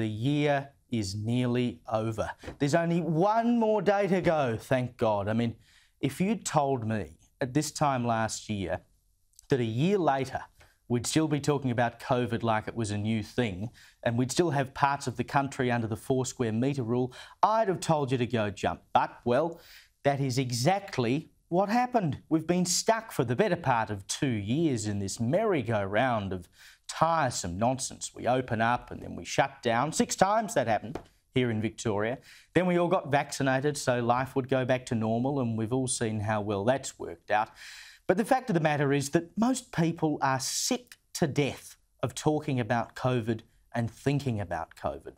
the year is nearly over. There's only one more day to go, thank God. I mean, if you'd told me at this time last year that a year later we'd still be talking about COVID like it was a new thing and we'd still have parts of the country under the 4 square metre rule, I'd have told you to go jump. But, well, that is exactly what happened. We've been stuck for the better part of 2 years in this merry-go-round of tiresome nonsense. We open up and then we shut down. 6 times that happened here in Victoria. Then we all got vaccinated so life would go back to normal, and we've all seen how well that's worked out. But the fact of the matter is that most people are sick to death of talking about COVID and thinking about COVID.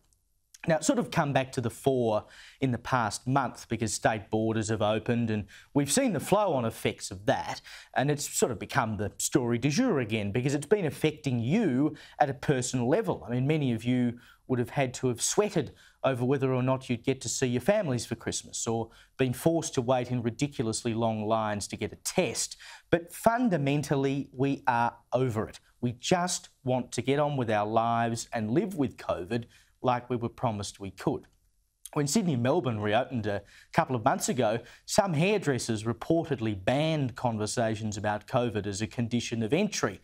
Now, it's sort of come back to the fore in the past month because state borders have opened and we've seen the flow-on effects of that, and it's sort of become the story du jour again because it's been affecting you at a personal level. I mean, many of you would have had to have sweated over whether or not you'd get to see your families for Christmas or been forced to wait in ridiculously long lines to get a test. But fundamentally, we are over it. We just want to get on with our lives and live with COVID like we were promised we could. When Sydney and Melbourne reopened a couple of months ago, some hairdressers reportedly banned conversations about COVID as a condition of entry.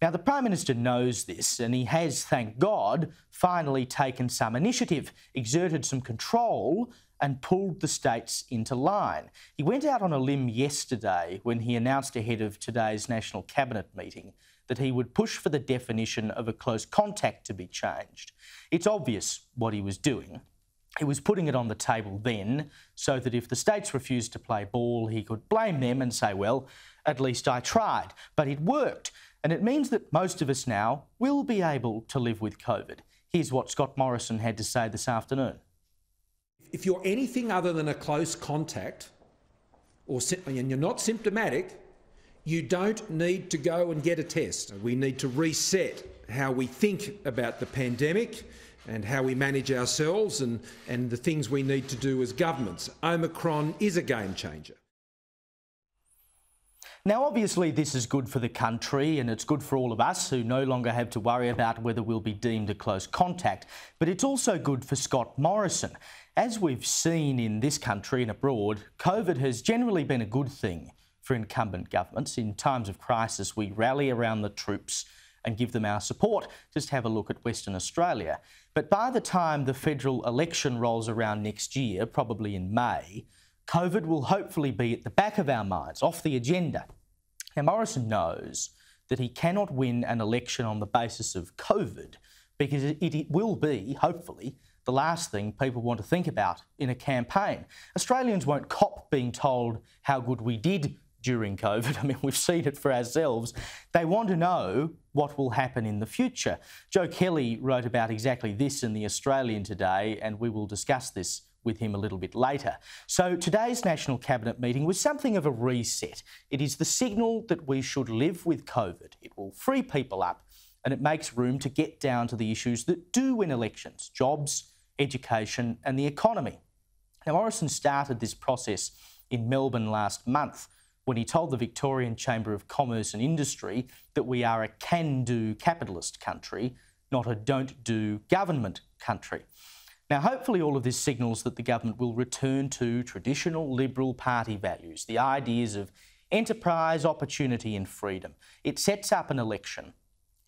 Now, the Prime Minister knows this, and he has, thank God, finally taken some initiative, exerted some control and pulled the states into line. He went out on a limb yesterday when he announced ahead of today's National Cabinet meeting that he would push for the definition of a close contact to be changed. It's obvious what he was doing. He was putting it on the table then so that if the states refused to play ball, he could blame them and say, well, at least I tried. But it worked, and it means that most of us now will be able to live with COVID. Here's what Scott Morrison had to say this afternoon. If you're anything other than a close contact, and you're not symptomatic, you don't need to go and get a test. We need to reset how we think about the pandemic and how we manage ourselves and the things we need to do as governments. Omicron is a game changer. Now, obviously, this is good for the country and it's good for all of us who no longer have to worry about whether we'll be deemed a close contact, but it's also good for Scott Morrison. As we've seen in this country and abroad, COVID has generally been a good thing for incumbent governments. In times of crisis, we rally around the troops and give them our support. Just have a look at Western Australia. But by the time the federal election rolls around next year, probably in May, COVID will hopefully be at the back of our minds, off the agenda. Now, Morrison knows that he cannot win an election on the basis of COVID because it will be, hopefully, the last thing people want to think about in a campaign. Australians won't cop being told how good we did during COVID. I mean, we've seen it for ourselves. They want to know what will happen in the future. Joe Kelly wrote about exactly this in The Australian today, and we will discuss this with him a little bit later. So today's National Cabinet meeting was something of a reset. It is the signal that we should live with COVID. It will free people up and it makes room to get down to the issues that do win elections: jobs, education and the economy. Now, Morrison started this process in Melbourne last month when he told the Victorian Chamber of Commerce and Industry that we are a can-do capitalist country, not a don't-do government country. Now, hopefully all of this signals that the government will return to traditional Liberal Party values, the ideas of enterprise, opportunity and freedom. It sets up an election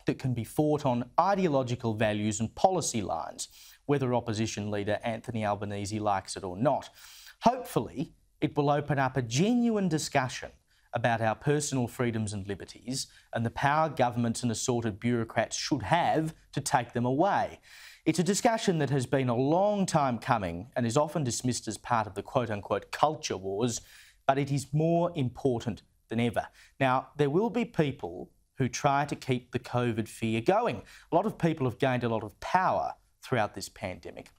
that can be fought on ideological values and policy lines, whether opposition leader Anthony Albanese likes it or not. Hopefully, it will open up a genuine discussion about our personal freedoms and liberties and the power governments and assorted bureaucrats should have to take them away. It's a discussion that has been a long time coming and is often dismissed as part of the quote-unquote culture wars, but it is more important than ever. Now, there will be people who try to keep the COVID fear going. A lot of people have gained a lot of power throughout this pandemic,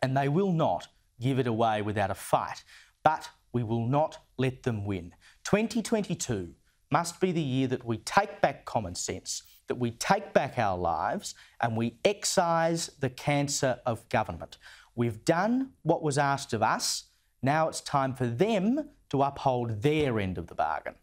and they will not give it away without a fight. But we will not let them win. 2022 must be the year that we take back common sense, that we take back our lives and we excise the cancer of government. We've done what was asked of us. Now it's time for them to uphold their end of the bargain.